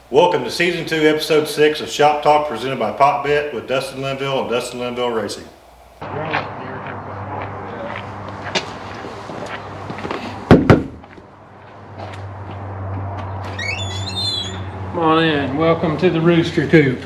Welcome to Season 2, Episode 6 of Shop Talk, presented by Potbet with Dustin Linville and Dustin Linville Racing. Come on in. Welcome to the Rooster Coop.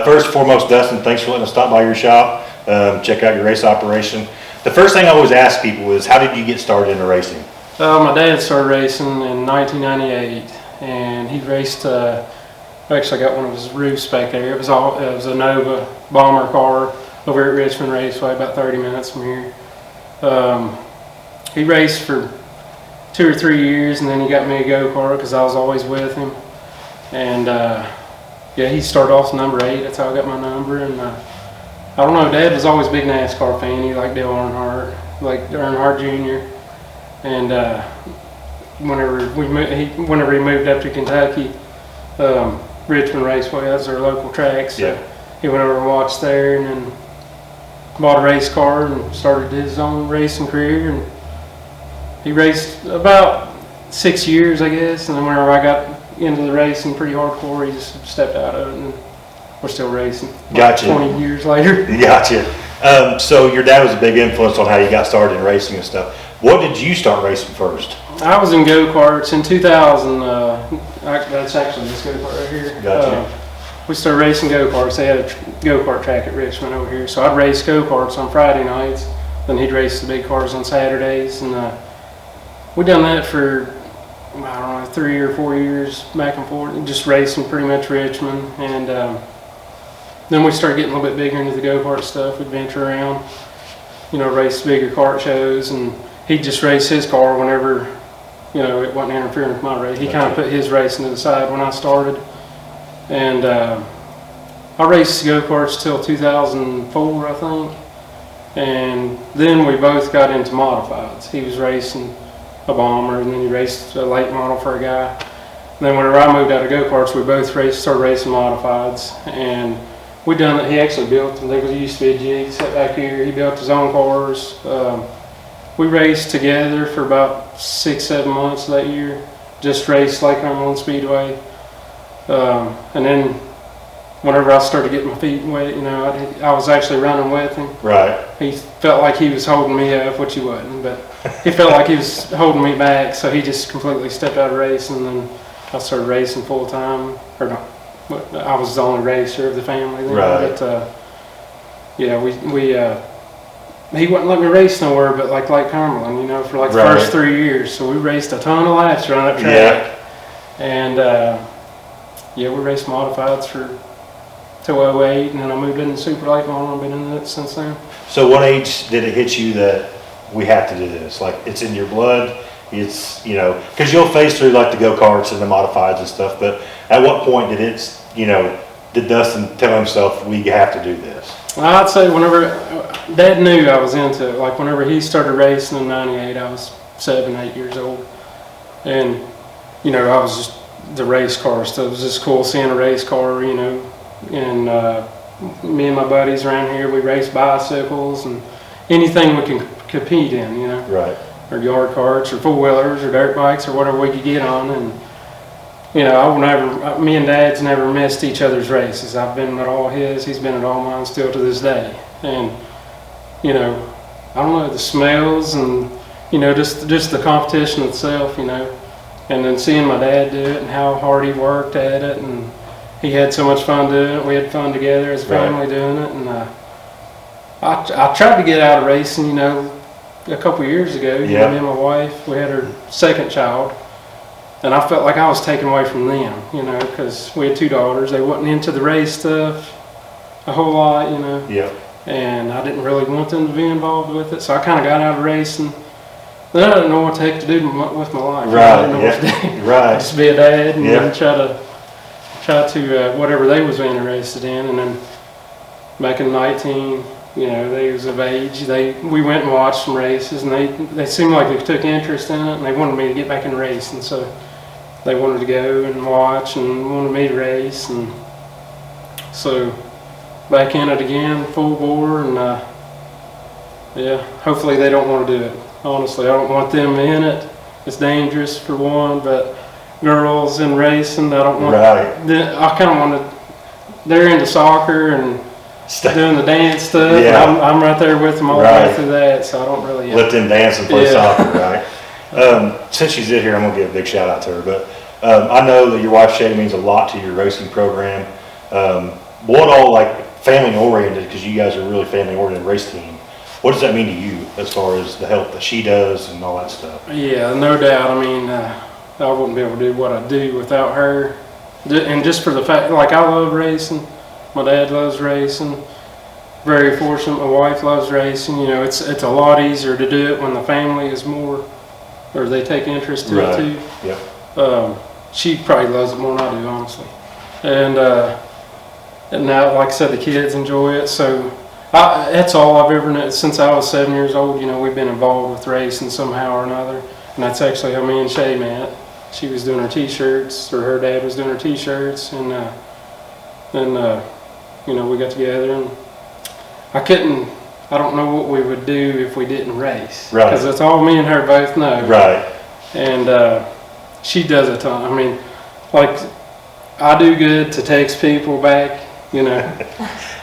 First and foremost, Dustin, thanks for letting us stop by your shop, check out your race operation. The first thing I always ask people is, how did you get started into racing? My dad started racing in 1998, and he raced. Actually, I got one of his roofs back there. It was a Nova bomber car over at Richmond Raceway, about 30 minutes from here. He raced for 2 or 3 years, and then he got me a go-kart because I was always with him. And yeah, he started off number 8. That's how I got my number. And I don't know, Dad was always a big NASCAR fan. He liked Dale Earnhardt, like Earnhardt Jr. And whenever he moved up to Kentucky, Richmond Raceway, that's our local track. So Yeah. he went over and watched there, and then bought a race car and started his own racing career. And he raced about 6 years, I guess. And then whenever I got into the racing pretty hardcore, he just stepped out of it, and we're still racing. Gotcha. 20 years later. Gotcha. So your dad was a big influence on how you got started in racing and stuff. What did you start racing first? I was in go-karts in 2000. That's actually this go-kart right here. Gotcha. We started racing go-karts. They had a go-kart track at Richmond over here. So I'd race go-karts on Friday nights. Then he'd race the big cars on Saturdays. And we done that for, I don't know, 3 or 4 years back and forth. Just racing pretty much Richmond. And then we started getting a little bit bigger into the go-kart stuff. We'd venture around, race bigger kart shows. And he'd just race his car whenever, it wasn't interfering with my race. He kind of put his racing to the side when I started. And I raced go-karts till 2004, I think. And then we both got into modifieds. He was racing a bomber, and then he raced a late model for a guy. And then whenever I moved out of go-karts, we both started racing modifieds. And we done it. He actually built, I think it used to be a jig set back here. He built his own cars. We raced together for about 6-7 months that year. Just raced Lake Cumberland Speedway. And then whenever I started getting my feet wet, I was actually running with him. Right. He felt like he was holding me up, which he wasn't, but he felt like he was holding me back, so he just completely stepped out of racing, and then I started racing full time. Or no, I was the only racer of the family then. Right. But yeah, he wouldn't let me race nowhere but like Lake Cumberland, for like the Right. first 3 years. So we raced a ton of laps around that track. Yeah. And yeah, we raced modifieds till 2008, and then I moved into super late model. I've been in it since then. So what age did it hit you that we have to do this? Like, it's in your blood, it's, because you'll phase through like the go-karts and the modifieds and stuff, but at what point did did Dustin tell himself we have to do this? I'd say whenever Dad knew I was into it, like whenever he started racing in '98, I was 7-8 years old, and I was just the race car stuff. It was just cool seeing a race car, and me and my buddies around here, we race bicycles and anything we can compete in, Right. or yard carts or four-wheelers or dirt bikes or whatever we could get on. And me and Dad's never missed each other's races. I've been at all his, he's been at all mine still to this day. And I don't know, the smells and just the competition itself, and then seeing my dad do it and how hard he worked at it, and he had so much fun doing it. We had fun together as a family doing it. And I tried to get out of racing, a couple years ago. Me and my wife, we had our second child, and I felt like I was taken away from them, because we had 2 daughters. They wasn't into the race stuff a whole lot, Yeah. and I didn't really want them to be involved with it, so I kind of got out of racing. Then I didn't know what the heck to do with my life. Right. I didn't know what to do. Right. Just be a dad and then try to whatever they was interested in. And then back in 19, they was of age. We went and watched some races, and they seemed like they took interest in it, and they wanted me to get back in racing. So they wanted to go and watch and wanted me to race, and so back in it again, full bore. And yeah, hopefully they don't want to do it. Honestly, I don't want them in it. It's dangerous for one, but girls in racing, I don't want. Right. I kind of want to. They're into soccer and doing the dance stuff. Yeah. And I'm right there with them all the way through that, so I don't really. Let them dance and play soccer, right? Since she's in here, I'm gonna give a big shout out to her. But I know that your wife Shae means a lot to your racing program. What all like family oriented? Because you guys are a really family oriented race team. What does that mean to you as far as the help that she does and all that stuff? Yeah, no doubt. I mean, I wouldn't be able to do what I do without her. And just for the fact, like, I love racing. My dad loves racing. very fortunate. My wife loves racing. You know, it's a lot easier to do it when the family is more, or they take interest in it too. Yep. She probably loves it more than I do, honestly. And now, like I said, the kids enjoy it. So that's all I've ever known. Since I was 7 years old, you know, we've been involved with racing somehow or another. And that's actually how me and Shae met. She was doing her t-shirts, or her dad was doing her t-shirts. And then, you know, we got together. And I don't know what we would do if we didn't race. Right. Because that's all me and her both know. Right. And she does a ton. I mean, like, I do good to text people back, you know.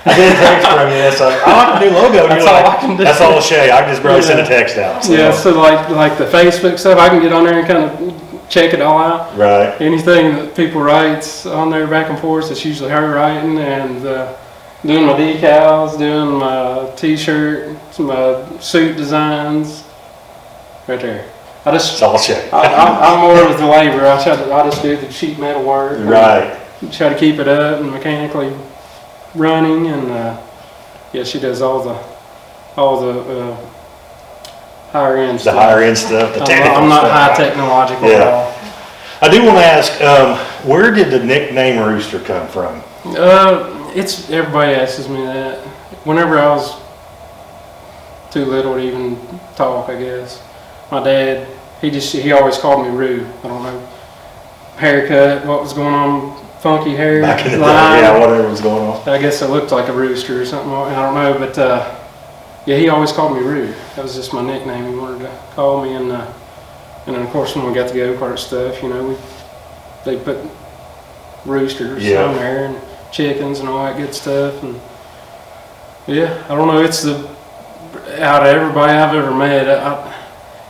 I did a text from you. That's like, I like the new logo. That's all I can do. That's all Shae. I can just barely send a text out. So. Yeah, so like the Facebook stuff, I can get on there and kind of check it all out. Right. Anything that people write on there back and forth, it's usually her writing, and doing my decals, doing my t-shirt, my suit designs, right there. It's all Shae. I'm more of the labor. I just do the sheet metal work. Right. Try to keep it up and mechanically running, and yeah, she does all the higher end stuff. The higher end stuff, the technical I'm not stuff. high technological at all. I do want to ask, where did the nickname Rooster come from? It's everybody asks me that. Whenever I was too little to even talk, I guess. My dad, he always called me Roo. I don't know. Haircut, what was going on, funky hair, Back in the day, line. yeah, whatever was going on. I guess it looked like a rooster or something. I don't know, but yeah, he always called me Roo. That was just my nickname. He wanted to call me, and then of course when we got the go-kart stuff, you know, they put roosters on there and chickens and all that good stuff, and yeah, I don't know. It's out of everybody I've ever met,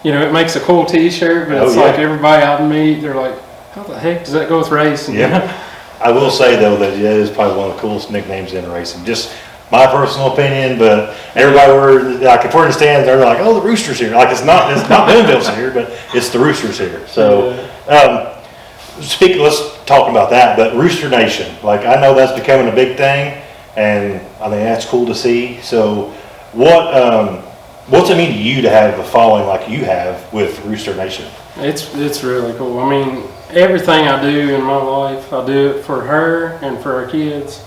you know, it makes a cool T-shirt, but it's like everybody I meet, they're like, how the heck does that go with racing? Yeah. I will say though that it is probably one of the coolest nicknames in racing. Just my personal opinion, but everybody like if we're in the stands, they're like, "Oh, the Rooster's here!" Like it's not Linville's here, but it's the Rooster's here. So, let's talk about that. But Rooster Nation, like I know that's becoming a big thing, and I think that's cool to see. So, what's it mean to you to have a following like you have with Rooster Nation? It's really cool. I mean, everything I do in my life, I do it for her and for our kids.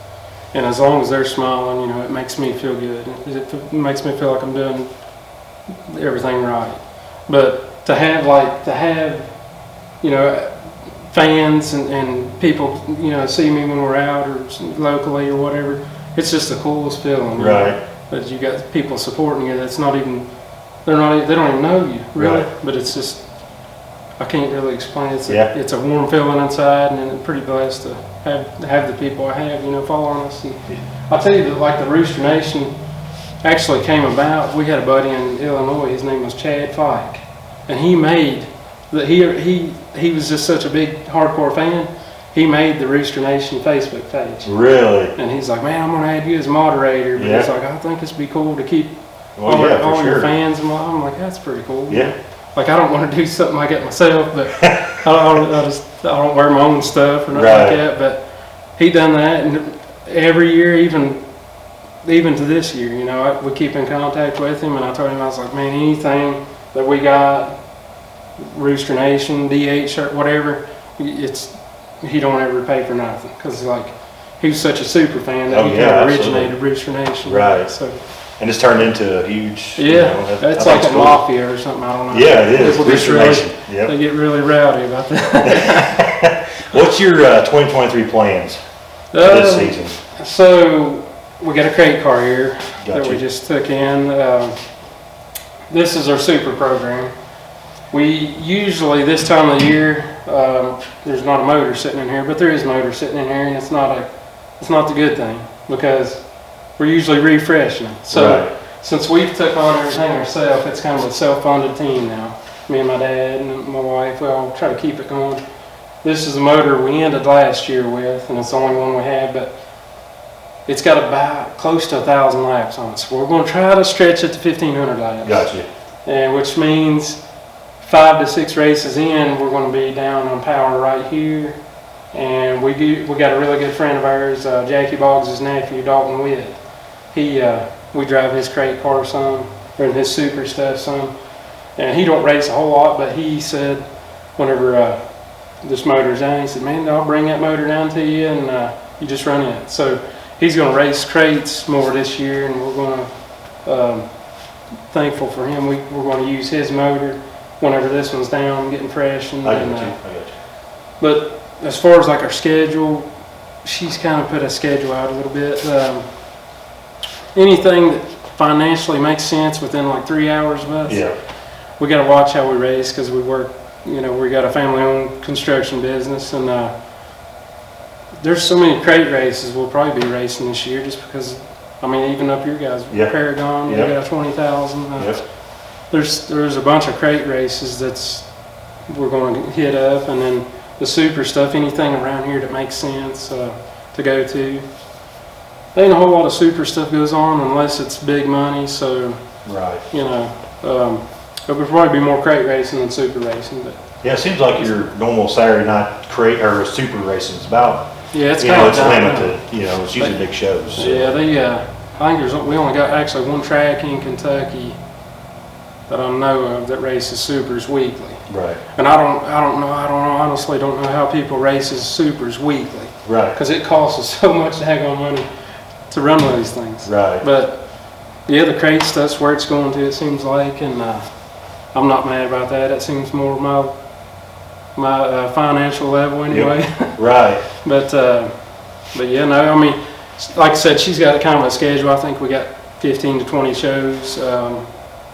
And as long as they're smiling, you know, it makes me feel good. It makes me feel like I'm doing everything right. But to have, you know, fans and people, you know, see me when we're out or locally or whatever, it's just the coolest feeling. Right. That you got people supporting you. That's not even, they don't even know you really. Right. But it's just, I can't really explain it. It's a warm feeling inside, and I'm pretty blessed to have the people I have, you know, following us. And I'll tell you that, like the Rooster Nation actually came about. We had a buddy in Illinois. His name was Chad Fike, and he made that. He was just such a big hardcore fan. He made the Rooster Nation Facebook page. Really? And he's like, man, I'm gonna add you as moderator. But he's like, I think it'd be cool to keep all your fans. And I'm like, that's pretty cool. Yeah. Like I don't want to do something like that myself, but I don't wear my own stuff or nothing like that. But he done that, and every year, even to this year, you know, we keep in contact with him. And I told him, I was like, man, anything that we got, Rooster Nation, DH, or whatever, he don't ever pay for nothing, because like he was such a super fan that he kind of originated Rooster Nation. Right. So. And it's turned into a huge. Yeah, you know, that's like a mafia or something. I don't know. Yeah, it is. Rooster Nation. Yep. They get really rowdy about that. What's your 2023 plans for this season? So we got a crate car here that we you. just took in. This is our super program. We usually this time of the year, there's not a motor sitting in here, but there is a motor sitting in here, and it's not the good thing, because we're usually refreshing it. So since we've took on everything ourselves, it's kind of a self-funded team now. Me and my dad and my wife, we all try to keep it going. This is a motor we ended last year with, and it's the only one we have, but it's got about close to 1,000 laps on it. So we're going to try to stretch it to 1,500 laps. Gotcha. And which means 5 to 6 races in, we're going to be down on power right here. And we got a really good friend of ours, Jackie Boggs' nephew, Dalton Witt. we drive his crate car some, or his super stuff some. And he don't race a whole lot, but he said whenever this motor's down, he said, man, I'll bring that motor down to you and you just run it. So he's going to race crates more this year, and we're going to, thankful for him, we're going to use his motor whenever this one's down, getting fresh. And, I got you. But as far as like our schedule, she's kind of put a schedule out a little bit. Anything that financially makes sense within like 3 hours of us. Yeah. We got to watch how we race because we work, we got a family-owned construction business, and there's so many crate races we'll probably be racing this year just because, even up your guys, Paragon, we got 20,000. There's a bunch of crate races we're going to hit up, and then the super stuff, anything around here that makes sense to go to. There ain't a whole lot of super stuff goes on unless it's big money, so, right. It would probably be more crate racing than super racing. But Yeah, it seems like your normal Saturday night crate or super racing is about, it's it's limited. It's usually big shows. So. Yeah, I think we only got actually one track in Kentucky that I know of that races supers weekly. Right. And I honestly don't know how people races supers weekly. Right. Because it costs us so much daggone money to run one of these things. Right. But yeah, the crate stuff's where it's going to, it seems like, and I'm not mad about that. It seems more my financial level anyway. Yep. Right. But yeah, no, like I said, she's got kind of a schedule. I think we got 15 to 20 shows, and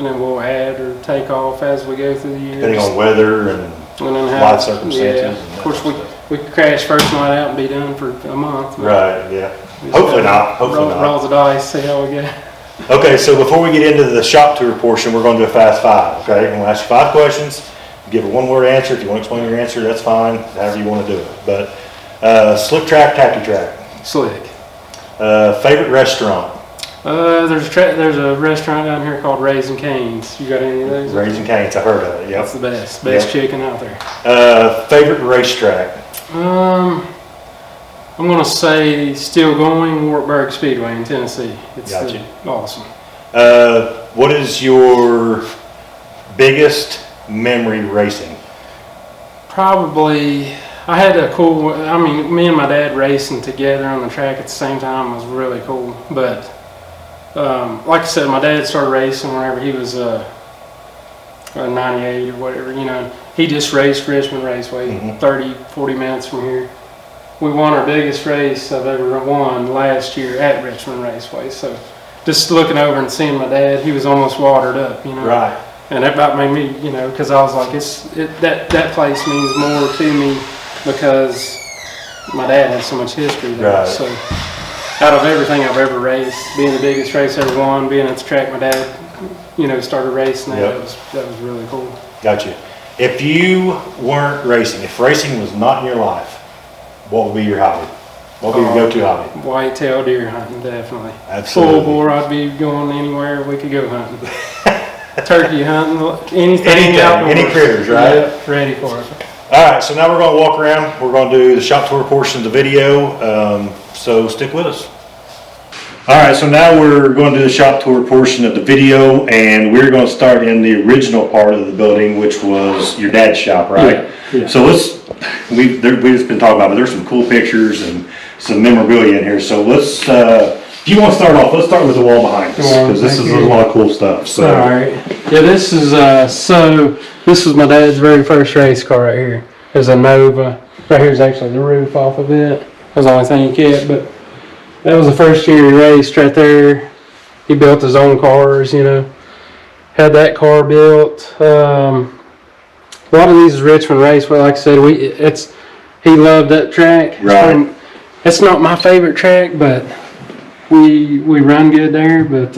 then we'll add or take off as we go through the year. Depending on weather and life circumstances. Yeah. Of course, we could crash first night out and be done for a month. Right, yeah. Hopefully not. Roll the dice, see how we go. Okay, so before we get into the shop tour portion, we're going to do a fast five, okay? I'm going to ask you 5 questions. Give a one-word answer. If you want to explain your answer, that's fine, however you want to do it. But slick track, tacky track. Slick. Favorite restaurant? There's a restaurant down here called Raising Cane's. You got any of those? Raising Cane's, I heard of it, yep. That's the best chicken out there. Favorite racetrack? I'm going to say still going Wartburg Speedway in Tennessee. It's awesome. What is your biggest memory racing? Probably, I had a cool, me and my dad racing together on the track at the same time was really cool. But like I said, my dad started racing whenever he was 98 or whatever, he just raced Richmond Raceway, 30, 40 minutes from here. We won our biggest race I've ever won last year at Richmond Raceway. So just looking over and seeing my dad, he was almost watered up, Right. And that about made me, because I was like, that place means more to me because my dad has so much history there. Right. So out of everything I've ever raced, being the biggest race I ever won, being at the track my dad, started racing, that was really cool. Gotcha. If you weren't racing, if racing was not in your life, what would be your hobby? What would be your go-to hobby? Whitetail deer hunting, definitely. Absolutely. Full bore, I'd be going anywhere we could go hunting. Turkey hunting, anything outdoors. Any critters, right? Yeah, ready for it. All right, so now we're going to walk around. We're going to do the shop tour portion of the video, so stick with us. All right, so now we're going to do the shop tour portion of the video, and we're going to start in the original part of the building, which was your dad's shop, right? Yeah. So we've just been talking about, but there's some cool pictures and some memorabilia in here. So let's, if you want to start off, let's start with the wall behind us, because this is a lot of cool stuff. So. All right. Yeah, this is, this was my dad's very first race car right here. There's a Nova. Right here's actually the roof off of it. That's the only thing he kept, but that was the first year he raced right there. He built his own cars, had that car built. A lot of these is Richmond Raceway, like I said, he loved that track. Right. It's not my favorite track, but we run good there. But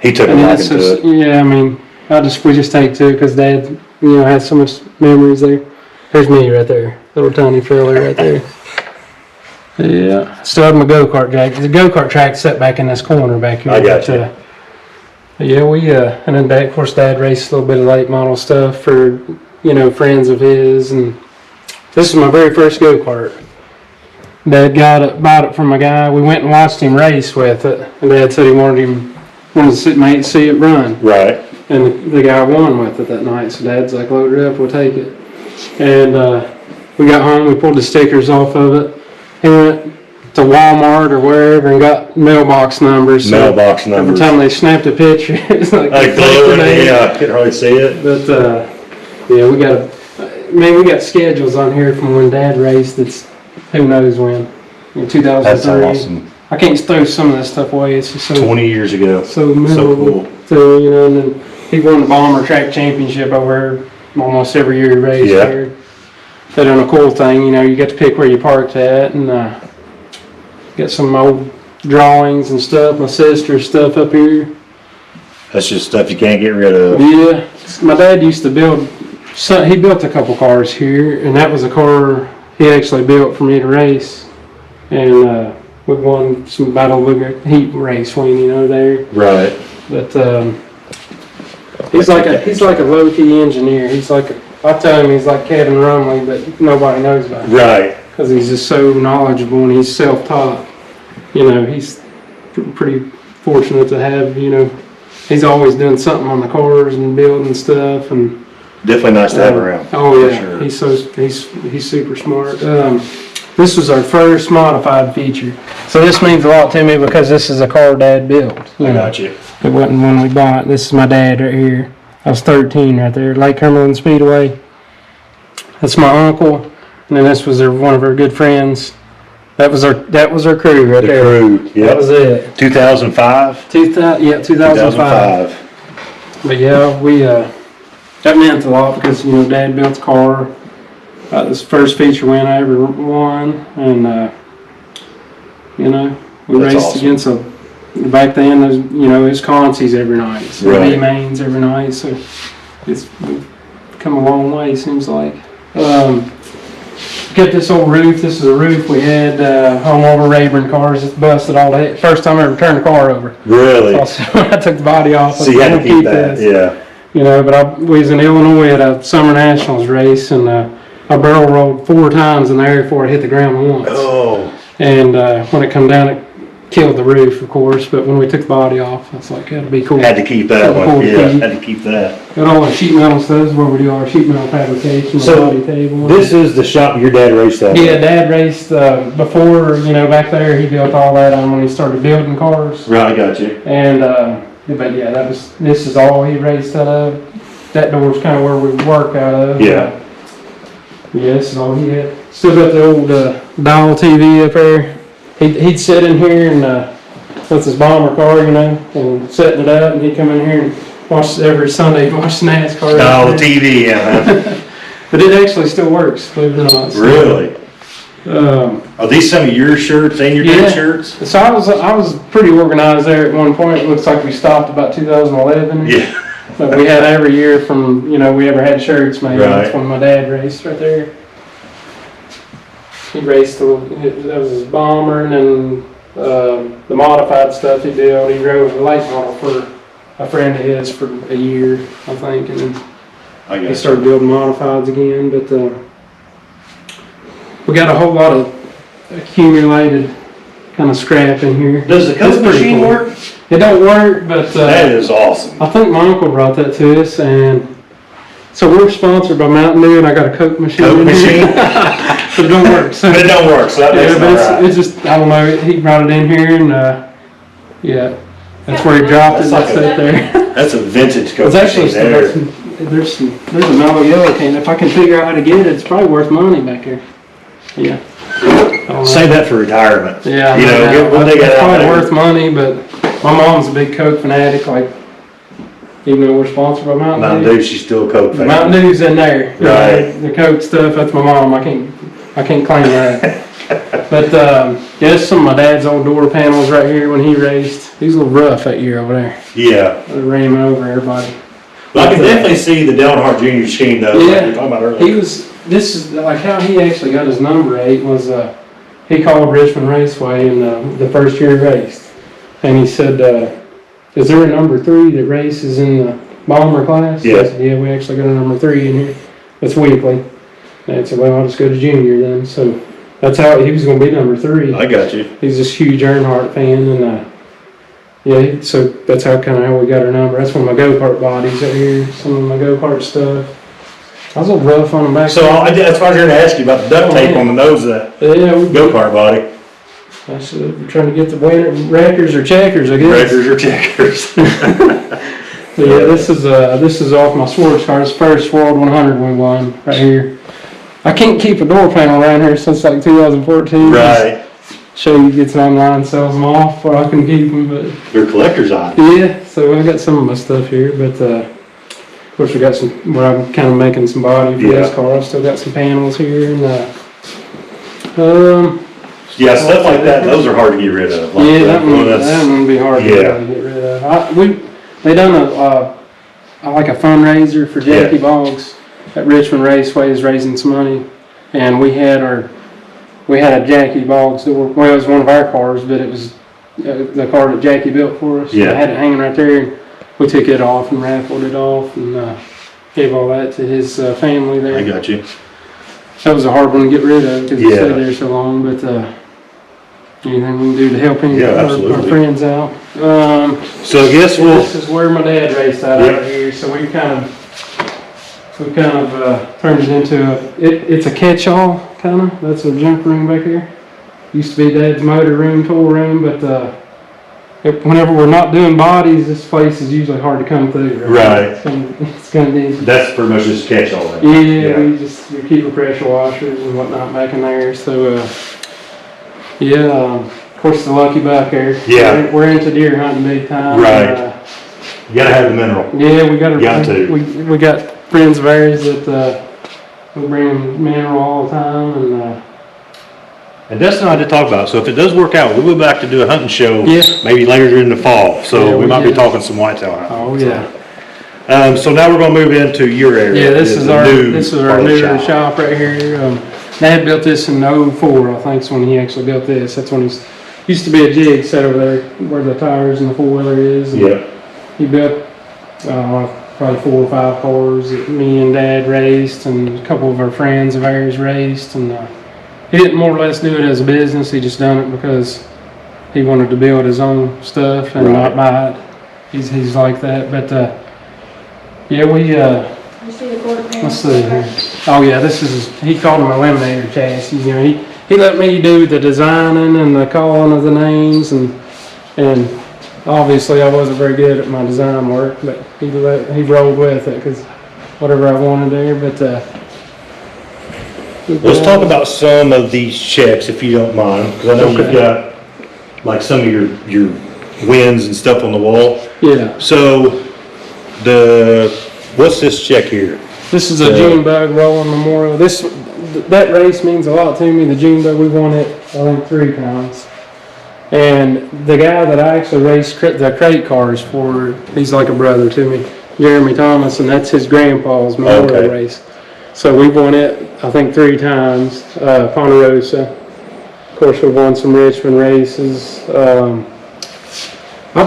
he took a liking to it. Yeah, we just take to it because Dad, has so much memories there. There's me right there, little tiny fella right there. Yeah, still have my go-kart track. The go-kart track set back in this corner back here. I got you. Yeah, and then Dad, of course, Dad raced a little bit of late model stuff for, friends of his, and this is my very first go-kart. Dad bought it from a guy. We went and watched him race with it, and Dad said he wanted him wanted to see it run. Right. And the guy won with it that night. So Dad's like, load it up, we'll take it. And we got home, we pulled the stickers off of it. He went to Walmart or wherever and got mailbox numbers. So Mailbox numbers. every time they snapped a picture, it's like glowing. Yeah, I couldn't hardly see it. But yeah, we got schedules on here from when Dad raced. It's who knows when. In 2003. That's awesome. I can't throw some of that stuff away. It's just so 20 years ago. so memorable. cool. So, you know, and then he won the Bomber Track Championship over here almost every year he raced here. They done a cool thing, you know, you get to pick where you parked at, and got some old drawings and stuff, my sister's stuff up here. That's just stuff you can't get rid of. Yeah, my dad used to build, he built a couple cars here, and that was a car he actually built for me to race. And we won some Battle Booger heat race win, you know, there. Right. But he's like a low-key engineer. I tell him he's like Kevin Rumley, but nobody knows about him. Right. Because he's just so knowledgeable and he's self-taught. You know, he's pretty fortunate to have, you know, he's always doing something on the cars and building stuff. And Definitely nice to have around. Oh yeah, sure. he's super smart. This was our first modified feature, so this means a lot to me because this is a car Dad built. I got you. It wasn't one we bought. This is my dad right here. I was 13 right there, Lake Cumberland Speedway. That's my uncle, and then this was one of our good friends. That was our crew right there. The crew, yeah. That was it. 2005? 2005. But yeah, that meant a lot because, you know, Dad built the car. This first feature win I ever won, and you know, we That's raced awesome. against back then. There's, you know, it's consies every night, so Right. V-mains every night. So it's come a long way, seems like. Kept this old roof. This is a roof we had home over Rayburn cars. It's busted all day. First time I ever turned a car over. Really? So I took the body off. So you had to keep that, this. yeah. You know, but we was in Illinois at a Summer Nationals race, and I barrel rolled 4 times in the air before it hit the ground once. Oh. And when it come down, it killed the roof, of course. But when we took the body off, I was like, that'd be cool. Had to keep that Cool one. to Yeah, keep. had to keep that. Got all the sheet metal stuff. This is where we do our sheet metal fabrication, So, the body table. This is the shop your dad raced at? Yeah, Dad raced before, you know, back there. He built all that on when he started building cars. Right, I got you. And but yeah, this is all he raced out of. That door's kind of where we work out of. Yeah. Yeah, this is all he had. Still got the old dial TV up there. He'd sit in here and with his bomber car, you know, and setting it up, and he'd come in here and watch every Sunday, watch the NASCAR. Oh, the TV, yeah. But it actually still works, believe it or not. So, Really? Are these some of your shirts and your dad's shirts? So I was pretty organized there at one point. It looks like we stopped about 2011. Yeah. But we had every year from, you know, we ever had shirts made. Right. That's when my dad raced right there. He raced, that was his bomber, and then the modified stuff he built. He drove a late model for a friend of his for a year, I think, and then he started building modifieds again. But we got a whole lot of accumulated kind of scrap in here. Does the Coke machine work? It don't work, but That is awesome. I think my uncle brought that to us, and so we're sponsored by Mountain Dew, and I got a Coke machine. Coke in here. machine? But it don't work. So, But it don't work, so that makes yeah, it but alright. it's just, I don't know, he brought it in here, and yeah, that's where he dropped it. That's That's like it there. That's a vintage Coke It's actually machine there. there's a mellow yellow can. If I can figure out how to get it, it's probably worth money back here. Yeah. I don't know. Save that for retirement. Yeah, You know, get one they got it's out probably there. worth money, but my mom's a big Coke fanatic. Like, even though we're sponsored by Mountain Dew, She's still a Coke fan. Mountain Dew's in there. Right. The Coke stuff, that's my mom. I can't claim that. But yeah, this is some of my dad's old door panels right here when he raced. He was a little rough that year over there. Yeah. They ran him over everybody. But I can definitely see the Dale Earnhardt Jr. machine though, like you were talking about earlier. This is like how he actually got his number 8 was he called Richmond Raceway in the first year he raced. And he said, is there a number 3 that races in the bomber class? Yeah. I said, yeah, we actually got a number 3 in here. That's weekly. And I said, well, I'll just go to junior then. So that's how he was going to be number 3. I got you. He's this huge Earnhardt fan, and Yeah, so that's how we got our number. That's one of my go-kart bodies right here, some of my go-kart stuff. I was a little rough on them back So that's why I was here to ask you about the duct tape on the nose of that go-kart body. We're trying to get the winner, wreckers or checkers, I guess. Wreckers or checkers. Yeah, this is off my sports car. It's first World 100 we won right here. I can't keep a door panel around here since like 2014. Right. Shae gets it online, sells them off, or I can keep them. But they're collector's items. Yeah, so I got some of my stuff here, but of course we got some where I'm kind of making some body for this car. I've still got some panels here, and yeah, stuff like that. Those are hard to get rid of. Like that one would be hard to get rid of. They done a fundraiser for Jackie Boggs at Richmond Raceway is raising some money, and we had a Jackie Boggs door. Well, it was one of our cars, but it was the car that Jackie built for us. Yeah. I had it hanging right there, and we took it off and raffled it off and gave all that to his family there. I got you. That was a hard one to get rid of because it stayed there so long, but anything we can do to help our friends out. So I guess this is where my dad raced out here, so we kind of turned it into it's a catch-all kind of. That's a junk room back here. Used to be Dad's motor room, tool room, but whenever we're not doing bodies, this place is usually hard to come through. Right. It's kind of easy. That's pretty much just catch-all. Yeah, we keep a pressure washers and whatnot back in there. So of course the lucky buck there. Yeah. We're into deer hunting big time. Right. You gotta have the mineral. Yeah, we got to. We got friends of ours that we bring them mineral all the time, and Dustin and I did talk about it. So if it does work out, we'll go back to do a hunting show maybe later in the fall. So we might be talking some whitetail hunting. Oh yeah. So now we're going to move into your area. Yeah, this is our new shop right here. Dad built this in 04, I think, is when he actually built this. That's when used to be a jig set over there where the tires and the four-wheeler is. And he built probably 4 or 5 cars that me and Dad raced, and a couple of our friends of ours raced. And he didn't more or less do it as a business. He just done it because he wanted to build his own stuff and not buy it. He's like that. But You see the quarter panel? let's see here. Oh yeah, he called them eliminator chassis. You know, he let me do the designing and the calling of the names, and obviously I wasn't very good at my design work, but he rolled with it because whatever I wanted there. But let's talk about some of these checks if you don't mind, because I know you've got like some of your wins and stuff on the wall. Yeah. So what's this check here? This is a June Bug Rolling Memorial. That race means a lot to me. The June Bug, we won it, I think, 3 times. And the guy that I actually raced the crate cars for, he's like a brother to me, Jeremy Thomas, and that's his grandpa's memorial race. So we won it, I think, 3 times. Ponderosa. Of course, we won some Richmond races. I've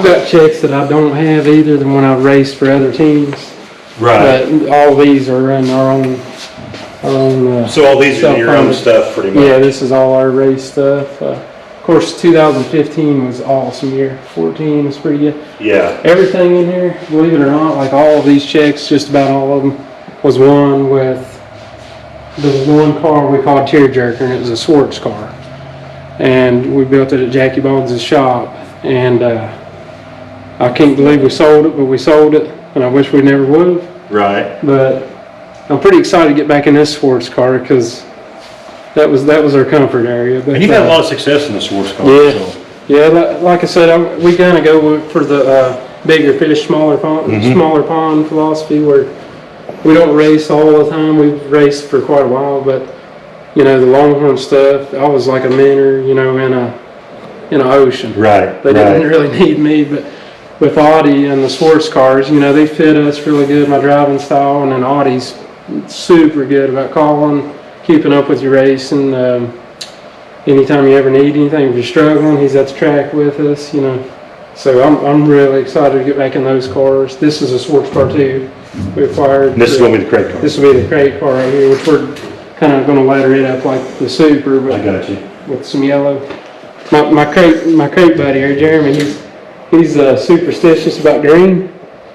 got checks that I don't have either than when I've raced for other teams. Right. But all these are in our own. So all these are your own stuff, pretty much. Yeah, this is all our race stuff. Of course, 2015 was an awesome year. 14 was pretty good. Yeah. Everything in here, believe it or not, like all of these checks, just about all of them, was won with the one car we called Tearjerker, and it was a Swartz car. And we built it at Jackie Boggs' shop, and I can't believe we sold it, but we sold it, and I wish we never would have. Right. But I'm pretty excited to get back in this Swartz car because that was our comfort area. But, and you've had a lot of success in the Swartz car. Yeah. So. Yeah, like I said, we kind of go for the bigger fish, smaller pond philosophy, where we don't race all the time. We've raced for quite a while, but the Longhorn stuff, I was like a minnow, in an ocean. Right. They didn't really need me, but with Audi and the Swartz cars, they fit us really good, my driving style, and then Audi's super good about calling, keeping up with your race, and anytime you ever need anything, if you're struggling, he's at the track with us, So I'm really excited to get back in those cars. This is a Swartz car too. We acquired. This is going to be the crate car. This will be the crate car right here, which we're kind of going to letter it up like the Super, but I got you. with some yellow. My crate buddy here, Jeremy, he's superstitious about green.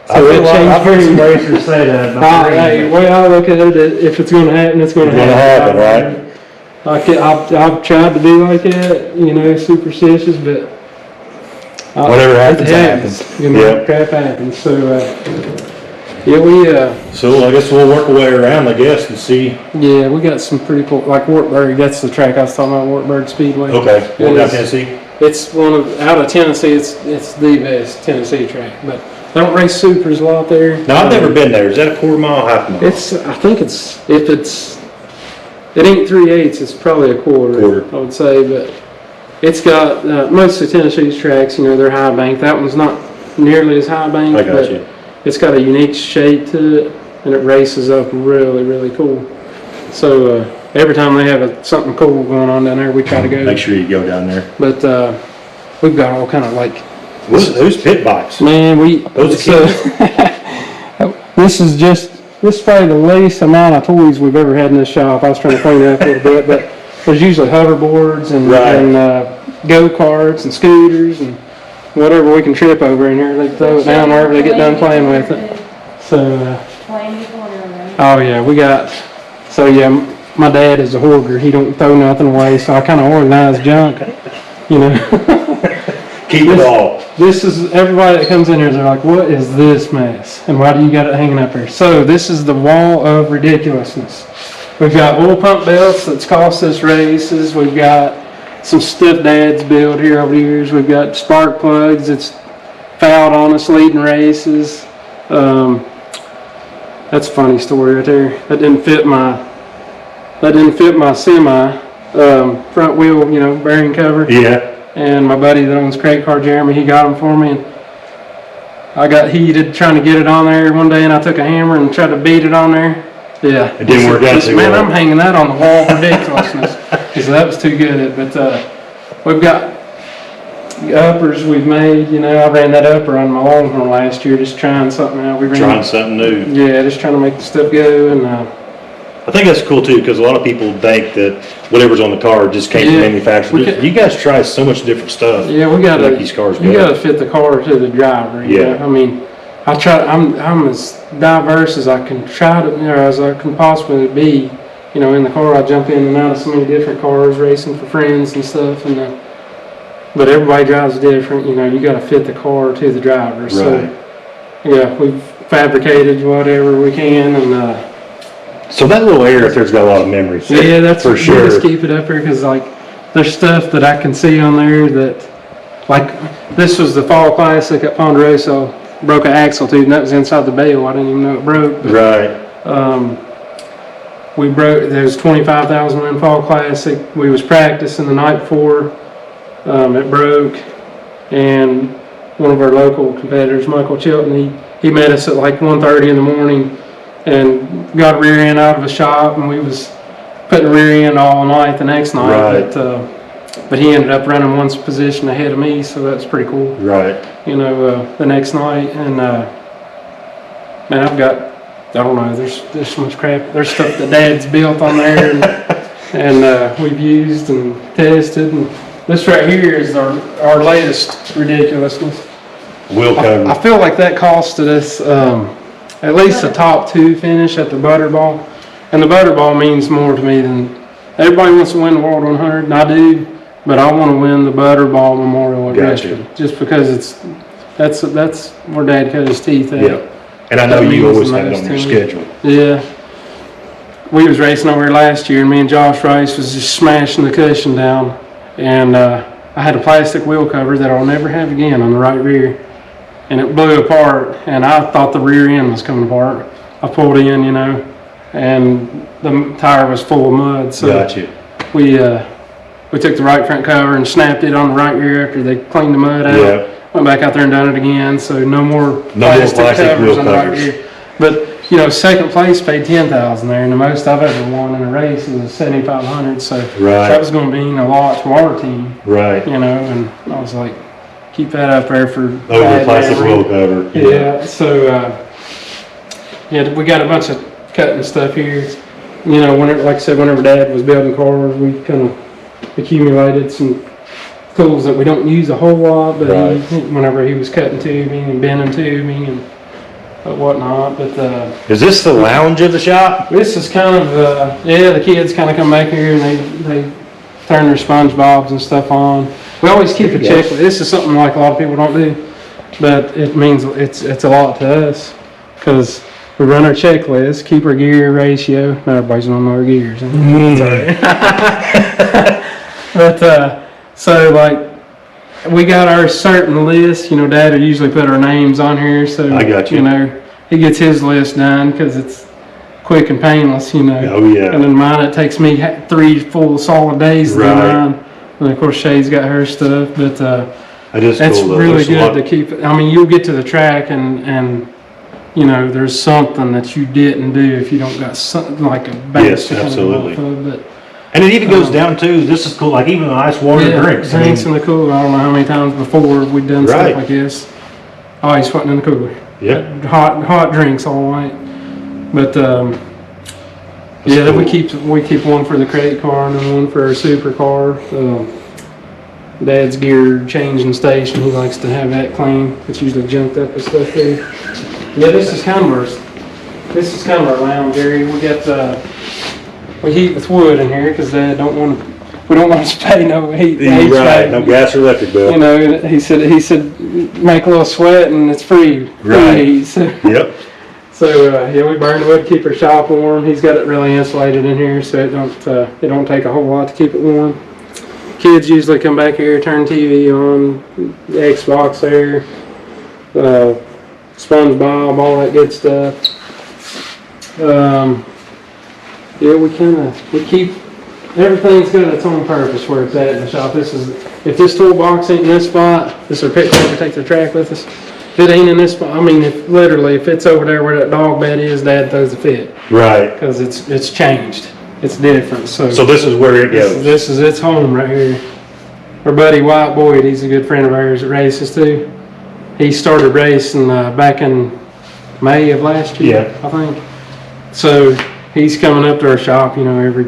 I feel like I've heard some racers say that. Hey, way I look at it, if it's going to happen, it's going to happen. Right? I've tried to be like that, you know, superstitious, but whatever happens, happens. You know, crap happens. So, yeah, we. So I guess we'll work our way around, I guess, and see. Yeah, we got some pretty cool, like Wartburg. That's the track I was talking about, Wartburg Speedway. Okay, down Tennessee. It's out of Tennessee. It's the best Tennessee track, but they don't race supers a lot there. No, I've never been there. Is that a quarter mile, half mile? I think it ain't 3/8. It's probably a quarter. I would say, but it's got most of Tennessee's tracks. You know, they're high bank. That one's not nearly as high bank. I got you. It's got a unique shape to it, and it races up really, really cool. So every time they have something cool going on down there, we try to go. Make sure you go down there. But we've got all kind of like. Who's pit bikes? Man, this is probably the least amount of toys we've ever had in this shop. I was trying to clean it up a little bit, but there's usually hoverboards and go-karts and scooters and whatever we can trip over in here. They throw it down wherever they get done playing with it. So, oh yeah, my dad is a hoarder. He don't throw nothing away, so I kind of organize junk, you know. Keep it all. This is, everybody that comes in here, they're like, what is this mess? And why do you got it hanging up here? So this is the wall of ridiculousness. We've got oil pump belts that's cost us races. We've got some stuff Dad's built here over the years. We've got spark plugs that's fouled on us leading races. That's a funny story right there. That didn't fit my semi front wheel, you know, bearing cover. Yeah. And my buddy that owns Crank Car, Jeremy, he got them for me. And I got heated trying to get it on there one day, and I took a hammer and tried to beat it on there. Yeah. It didn't work out too well. Man, I'm hanging that on the wall for ridiculousness. So that was too good. But we've got uppers we've made. You know, I ran that upper on my Longhorn last year, just trying something out. Trying something new. Yeah, just trying to make the stuff go. And I think that's cool too, because a lot of people think that whatever's on the car just came from manufacturer. You guys try so much different stuff. Yeah, we got to make these cars go. You got to fit the car to the driver. You know? I mean, I'm as diverse as I can try to, you know, as I can possibly be. You know, in the car, I jump in and out of so many different cars, racing for friends and stuff. And but everybody drives different. You know, you got to fit the car to the driver. Right. So yeah, we've fabricated whatever we can and. So that little air up there's got a lot of memories. Yeah, that's for sure. We just keep it up here because like there's stuff that I can see on there that, like this was the Fall Classic at Ponderosa, broke an axle tube and that was inside the bale. I didn't even know it broke. But, right. We broke. There's 25,000 in Fall Classic. We was practicing the night before. It broke, and one of our local competitors, Michael Chilton, he met us at like 1:30 in the morning. And got a rear end out of a shop, and we was putting a rear end all night the next night. Right. But he ended up running one position ahead of me, so that's pretty cool. Right. You know, the next night, and man, I've got, I don't know, there's so much crap. There's stuff that Dad's built on there, and we've used and tested. And this right here is our latest ridiculousness. Wheel cover. I feel like that costed us. At least the top two finish at the Butterball. And the Butterball means more to me than, everybody wants to win the World 100, and I do, but I want to win the Butterball Memorial at Richmond. Just because that's where Dad cut his teeth at. Yeah. And I know you always had it on your schedule. Yeah. We was racing over here last year, and me and Josh Rice was just smashing the cushion down. And I had a plastic wheel cover that I'll never have again on the right rear. And it blew apart, and I thought the rear end was coming apart. I pulled in, you know, and the tire was full of mud. So Gotcha. We took the right front cover and snapped it on the right rear after they cleaned the mud out. Yeah. Went back out there and done it again. So no more plastic covers on the right rear. But you know, second place paid $10,000 there, and the most I've ever won in a race was $7,500. So that was going to mean a lot to our team. Right. You know, and I was like, keep that up there for over plastic wheel cover. Yeah. So we got a bunch of cutting stuff here. You know, whenever, like I said, whenever Dad was building cars, we kind of accumulated some tools that we don't use a whole lot, but Right. whenever he was cutting tubing and bending tubing and whatnot. But Is this the lounge of the shop? this is kind of, the kids kind of come back here and they turn their SpongeBob's and stuff on. We always keep a checklist. This is something like a lot of people don't do, but it means it's a lot to us because we run our checklist, keep our gear ratio. Not everybody's gonna know our gears. But so like we got our certain list. You know, Dad will usually put our names on here, so I got you. You know, he gets his list done because it's quick and painless. You know. Oh yeah. And then mine, it takes me 3 full solid days to do Right. mine. And of course, Shae's got her stuff, but That is that's cool, though. really There's a good lot- to keep it. I mean, you'll get to the track and you know, there's something that you didn't do if you don't got something like a base Yes, to come absolutely. off of, but And it even goes down to, this is cool, like even the ice water drinks. I mean, drinks in the cooler. I don't know how many times before we've done Right. stuff like this. Always putting in the cooler. yeah. Hot drinks all night. But yeah, cool. we keep one for the credit car and then one for our supercar. Dad's gear changing station, he likes to have that clean. It's usually junked up and stuff there. Yeah, this is kind of our lounge area. We got we heat with wood in here because Dad we don't want us to pay no heat. Right, no gas or electric bill. You know, he said make a little sweat and it's free Right. heat. So. Yep. So yeah, we burn the wood to keep our shop warm. He's got it really insulated in here, so it don't take a whole lot to keep it warm. Kids usually come back here, turn TV on, the Xbox there, SpongeBob, all that good stuff. Yeah, we keep everything's got its own purpose where it's at in the shop. If this toolbox ain't in this spot, this is our picture we take the track with us. If it ain't in this spot, I mean, if it's over there where that dog bed is, Dad throws a fit Right. because it's changed. It's different. So this is where it goes. this is its home right here. Our buddy White Boyd, he's a good friend of ours that races too. He started racing back in May of last year, Yeah. I think. So he's coming up to our shop, you know, every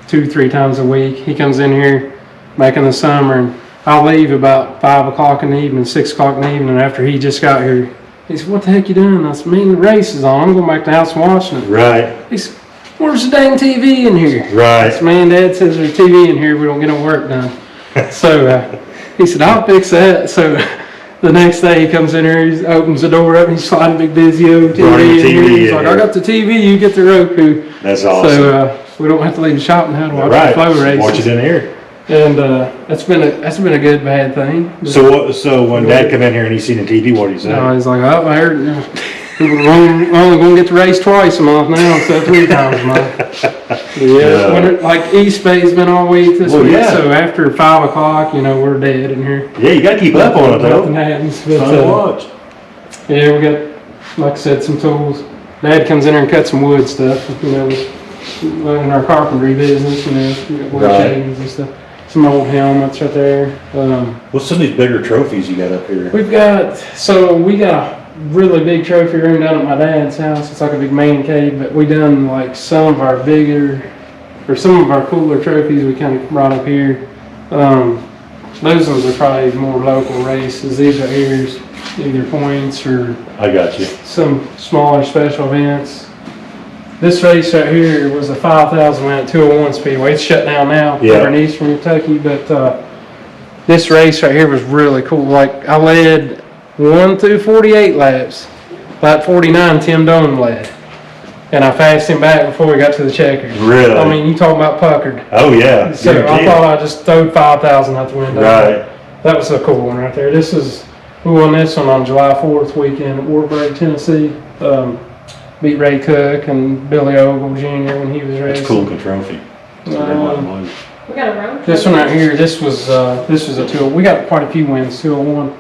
2-3 times a week. He comes in here back in the summer, and I'll leave about 5 o'clock in the evening, 6 o'clock in the evening after he just got here. He said, "What the heck you doing?" I said, "Man, the race is on. I'm going back to the house and watching it." Right. He said, "Where's the dang TV in here?" I Right. said, "Man, Dad says there's TV in here. We don't get no work done." So he said, "I'll fix that." So the next day he comes in here, he opens the door up, and he's sliding a big Vizio TV Running in here. TV He's in like, here. "I got the TV, you get the Roku." That's awesome. So we don't have to leave the shop now to watch the Right. flow Watch races. it in here. And that's been a good bad thing. So when Dad come in here and he's seen the TV, what do you say? No, he's like, "Oh, I heard we're only going to get to race twice a month now instead of 3 times a month." Yeah, like East Bay's been all week this week, yeah. so after 5 o'clock, you know, we're dead in here. Yeah, you gotta keep up on it Nothing though. happens. Fun to But, watch. yeah, we got, like I said, some tools. Dad comes in here and cuts some wood stuff, you know, in our carpentry business, you know, we got wood Right. shavings and stuff. Some old helmets right there. What's some of these bigger trophies you got up here? We got a really big trophy room down at my dad's house. It's like a big man cave, but we done like some of our cooler trophies we kind of brought up here. Those ones are probably more local races. These are either points or I got you. some smaller special events. This race right here was a 5,000 at 201 Speedway. It's shut down now Yeah. over in Eastern Kentucky, but this race right here was really cool. Like I led 1 through 48 laps. Lap 49, Tim Doan led. And I passed him back before we got to the checkers. Really? I mean, you talk about puckered. Oh yeah. So I Guaranteed. thought I just throwed 5,000 out the window. Right. That was a cool one right there. We won this one on July 4th weekend at Warburg, Tennessee. Beat Ray Cook and Billy Ogle Jr. when he was racing. It's a cool looking trophy. It's a red, white, and blue. We got a road. This one right here, this was a 2. We got quite a few wins, 201.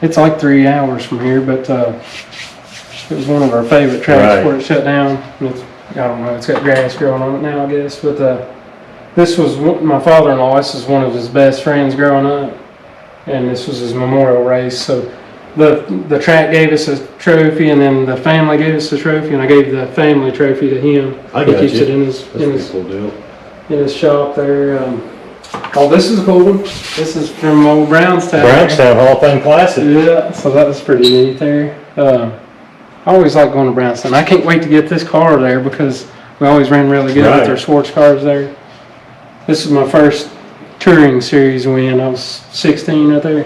It's like 3 hours from here, but it was one of our favorite tracks Right. before it shut down. I don't know, it's got grass growing on it now, I guess. But this was my father-in-law. This is one of his best friends growing up, and this was his memorial race. So the track gave us a trophy, and then the family gave us a trophy, and I gave the family trophy to him. I He got keeps you. it in That's a pretty cool deal. his shop there. Oh, this is a cool one. This is from old Brownstown. Brownstown Hall of Fame Classic. Yeah, so that was pretty neat there. I always like going to Brownstown. I can't wait to get this car there because we always ran really good with our Schwartz cars there. This is my first touring series win. I was 16 right there,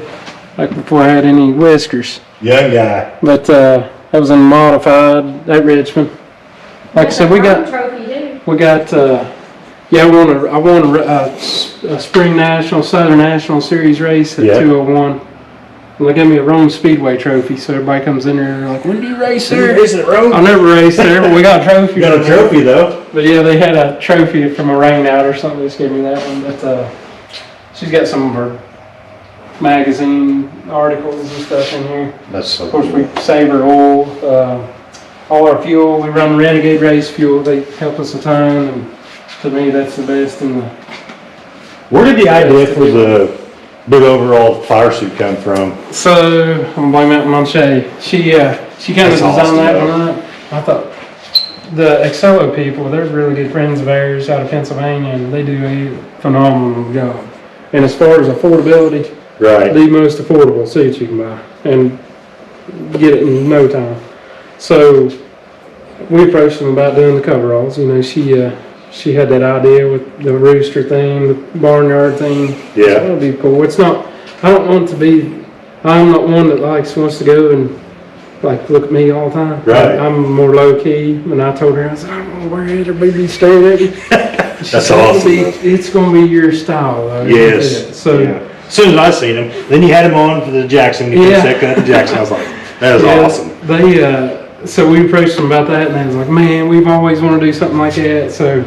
like before I had any whiskers. Young guy. But that was in modified at Richmond. Like I said, we got, yeah, I won a Spring National, Southern National Series race at 201. And they gave me a Rome Speedway trophy, so everybody comes in there and they're like, when do you race there? I never raced there, but we got a trophy. You got a trophy though. But yeah, they had a trophy from a rain out or something. They just gave me that one. But she's got some of her magazine articles and stuff in here. That's so cool. Of course, cool. we save her oil, all our fuel. We run Renegade race fuel. They help us a ton, and to me, that's the best in the. Where did the idea for the big overall fire suit come from? So I'm gonna blame that one on Shae. She kind of designed that one up. I thought the Excello people, they're really good friends of ours out of Pennsylvania, and they do a phenomenal job. And as far as affordability, the most affordable suits you can buy and get it in no time. So we approached them about doing the coveralls. You know, she had that idea with the rooster theme, the barnyard theme. Yeah. So that'll be cool. It's not, I don't want to be, I'm not one that wants to go and like look at me all the time. Right. I'm more low key. And I told her, I said, I don't want to wear it. Everybody be staring at me. That's awesome. It's going to be your style, though. Yes. So, as soon as I seen him, then you had him on for the Jackson. You second at the Jackson. I was like, that was awesome. So we approached them about that, and they was like, man, we've always wanted to do something like that. So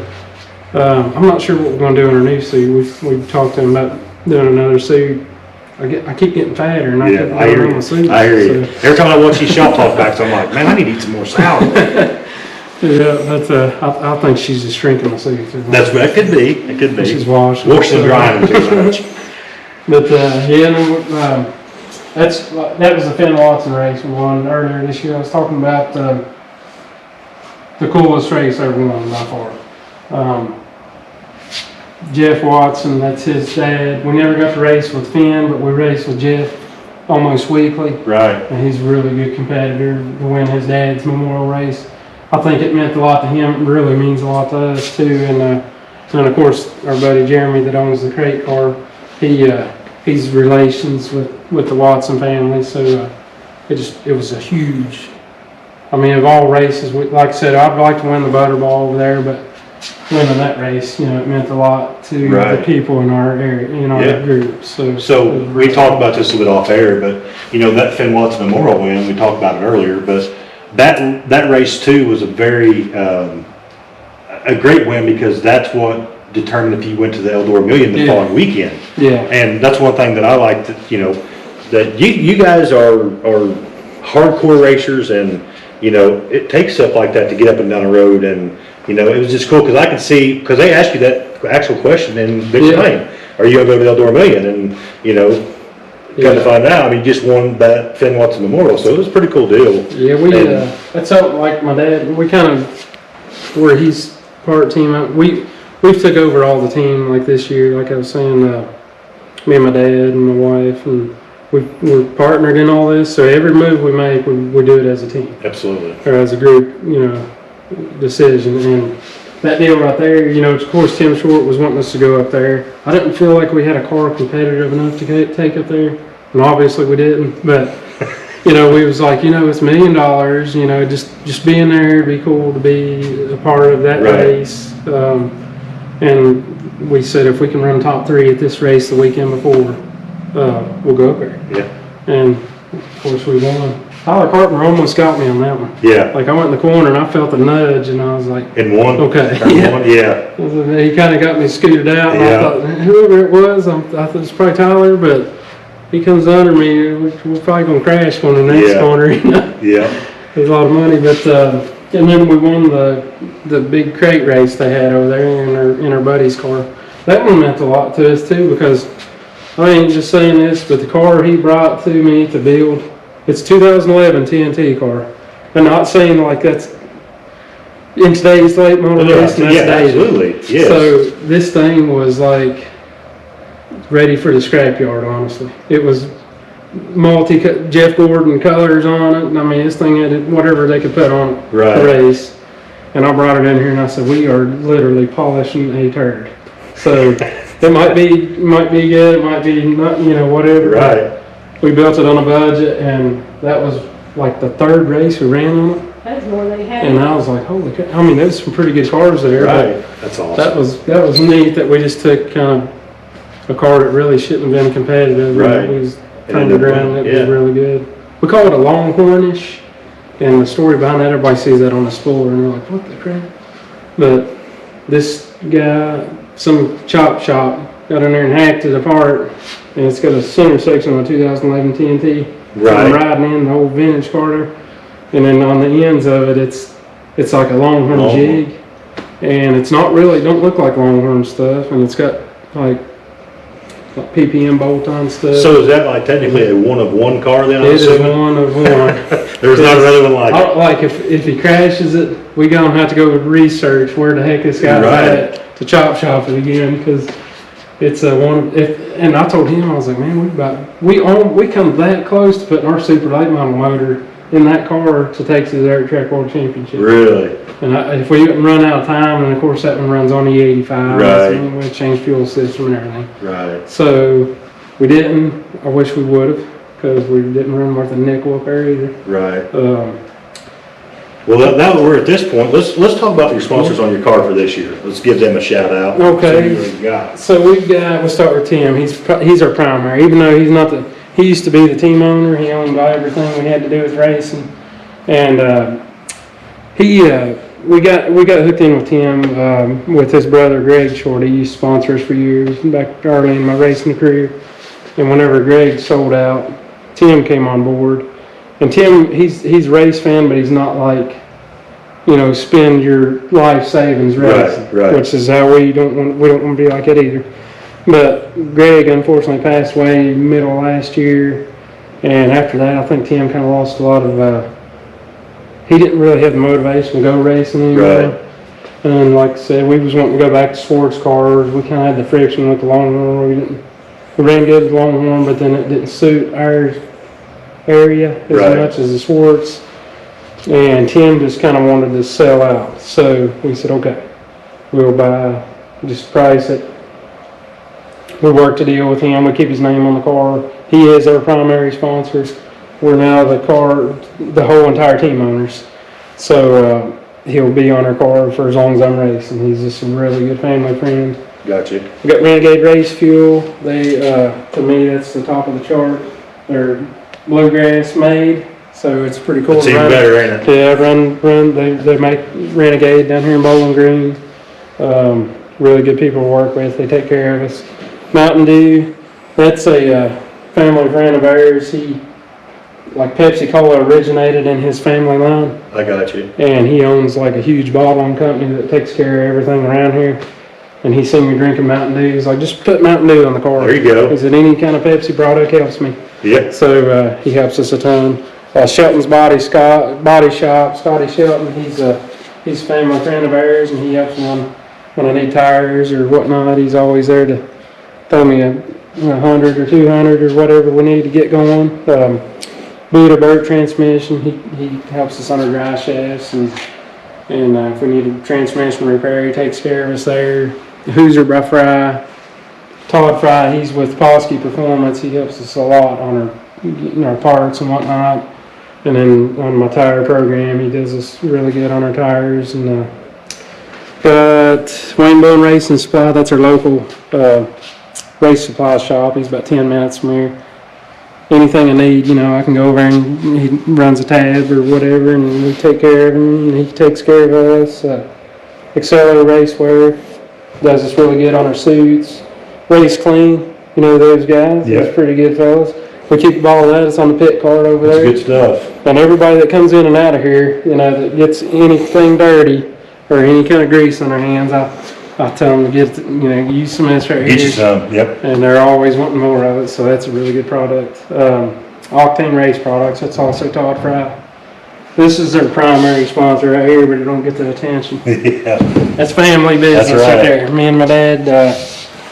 I'm not sure what we're going to do in our new suit. We've talked to them about doing another suit. I keep getting fatter, and I hear you. Every time I watch these shop talk backs, I'm like, man, I need to eat some more salad. I think she's just shrinking the suit. That could be. It could be. She's washing and drying them too much. But that was the Finn Watson race we won earlier this year. I was talking about the coolest race I ever won by far. Jeff Watson, that's his dad. We never got to race with Finn, but we raced with Jeff almost weekly. Right. And he's a really good competitor to win his dad's memorial race. I think it meant a lot to him. It really means a lot to us too. And of course, our buddy Jeremy that owns the crate car, he's relations with the Watson family. So it was a huge. I mean, of all races, like I said, I'd like to win the Butterball over there, but winning that race, it meant a lot to the people in our area, in our group. So we talked about this a little bit off air, but that Finn Watson Memorial win, we talked about it earlier, but that race too was a very a great win because that's what determined if you went to the Eldora Million the following weekend. Yeah. And that's one thing that I like that that you guys are hardcore racers, and it takes stuff like that to get up and down the road, and it was just cool because I could see, because they asked you that actual question in Big Lane, are you going to go to the Eldora Million? And come to find out, you just won that Finn Watson Memorial, so it was a pretty cool deal. Yeah, that's something like my dad. We kind of, where he's part team, we've took over all the team like this year. Like I was saying, me and my dad and my wife, and we're partnered in all this. So every move we make, we do it as a team. Absolutely. Or as a group, decision. And that deal right there, of course, Tim Short was wanting us to go up there. I didn't feel like we had a car competitive enough to take up there, and obviously we didn't. But we was like, it's $1 million. Just being there, it'd be cool to be a part of that race. And we said if we can run top 3 at this race the weekend before, we'll go up there. Yeah. And of course we won. Tyler Carpenter almost got me on that one. Yeah. Like I went in the corner and I felt a nudge and I was like, in one? Okay. Yeah. He kind of got me scooted out, and I thought, whoever it was, I thought it's probably Tyler, but he comes under me, we're probably going to crash one in the next corner. Yeah. There's a lot of money, but and then we won the big crate race they had over there in our buddy's car. That one meant a lot to us too, because I ain't just saying this, but the car he brought to me to build, it's 2011 TNT car. I'm not saying like that's in today's late model racing, that's dated. Absolutely, yes. So this thing was like, ready for the scrapyard, honestly. It was Jeff Gordon colors on it. I mean, this thing had whatever they could put on it Right. to race. And I brought it in here and I said, we are literally polishing a turd. So it might be good, it might be not, whatever. Right. We built it on a budget, and that was like the third race we ran on it. That's more than had. And I was like, holy cow. I mean, there's some pretty good cars there. Right. That's awesome. That was neat that we just took kind of a car that really shouldn't have been competitive. Right. We just turned it around and it was really good. We call it a Longhornish. And the story behind that, everybody sees that on the spoiler and they're like, what the crap? But this guy, some chop shop, got in there and hacked it apart. And it's got a center section on a 2011 TNT. Right. I'm riding in the old vintage car there. And then on the ends of it, it's like a Longhorn jig. And it's not really, don't look like Longhorn stuff. And it's got like PPM bolt-on stuff. So is that like technically a one-of-one car then? It is one of one. There's not another one like it. Like if he crashes it, we gonna have to go research where the heck this guy's at to chop shop it again, because it's a one. And I told him, I was like, man, we come that close to putting our super late model motor in that car to take to the Dirt Track World Championship. Really? And if we didn't run out of time, and of course that one runs on E85, right. So we changed fuel system and everything. Right. So we didn't. I wish we would have, because we didn't run worth a nickel up there either. Right. Well, now that we're at this point, let's talk about your sponsors on your car for this year. Let's give them a shout out. Okay. So we'll start with Tim. He's our primary, even though he's not he used to be the team owner. He owned everything we had to do with racing, and we got hooked in with Tim with his brother Greg Short. He used to sponsor us for years back early in my racing career. And whenever Greg sold out, Tim came on board. And Tim, he's a race fan, but he's not like, spend your life savings racing, right. Which is how we don't want to be like it either. But Greg unfortunately passed away middle of last year, and after that, I think Tim kind of lost a lot of. He didn't really have the motivation to go racing anymore. Right. And like I said, we was wanting to go back to sports cars. We kind of had the friction with the Longhorn. We ran good with the Longhorn, but then it didn't suit our area as much as the sports. And Tim just kind of wanted to sell out. So we said, okay, we'll buy, just price it. We worked a deal with him. We keep his name on the car. He is our primary sponsor. We're now the whole entire team owners. So he'll be on our car for as long as I'm racing. He's just a really good family friend. Gotcha. We got Renegade Race Fuel. They, to me, that's the top of the chart. They're bluegrass made, so it's pretty cool. It's even better, ain't it? Yeah, they make Renegade down here in Bowling Green. Really good people to work with. They take care of us. Mountain Dew, that's a family friend of ours. Like Pepsi Cola originated in his family line. I got you. And he owns like a huge bottling company that takes care of everything around here. And he seen me drinking Mountain Dew. He's like, just put Mountain Dew on the car. There you go. He said, any kind of Pepsi product helps me. Yeah. So he helps us a ton. Shelton's Body Shop, Scotty Shelton, he's a family friend of ours, and he helps me when I need tires or whatnot. He's always there to throw me a 100 or 200 or whatever we need to get going. Buddha Burt Transmission, he helps us on our dry shafts, and if we need a transmission repair, he takes care of us there. Hoosier by Fry, Todd Fry, he's with Polsky Performance. He helps us a lot on our parts and whatnot. And then on my tire program, he does us really good on our tires. And got Wayne Bone Racing Supply, that's our local race supply shop. He's about 10 minutes from here. Anything I need, I can go over and he runs a tab or whatever, and we take care of him, and he takes care of us. Accelerator Racewear does us really good on our suits. Race Clean, those guys. Yeah. Those pretty good fellas. We keep all of that. It's on the pit card over there. That's good stuff. And everybody that comes in and out of here, that gets anything dirty or any kind of grease on their hands, I tell them to get, use some of this right here. Get you some, yep. And they're always wanting more of it, so that's a really good product. Octane Race Products, that's also Todd Fry. This is their primary sponsor right here, but it don't get the attention. Yeah. That's family business That's right. there. Me and my dad,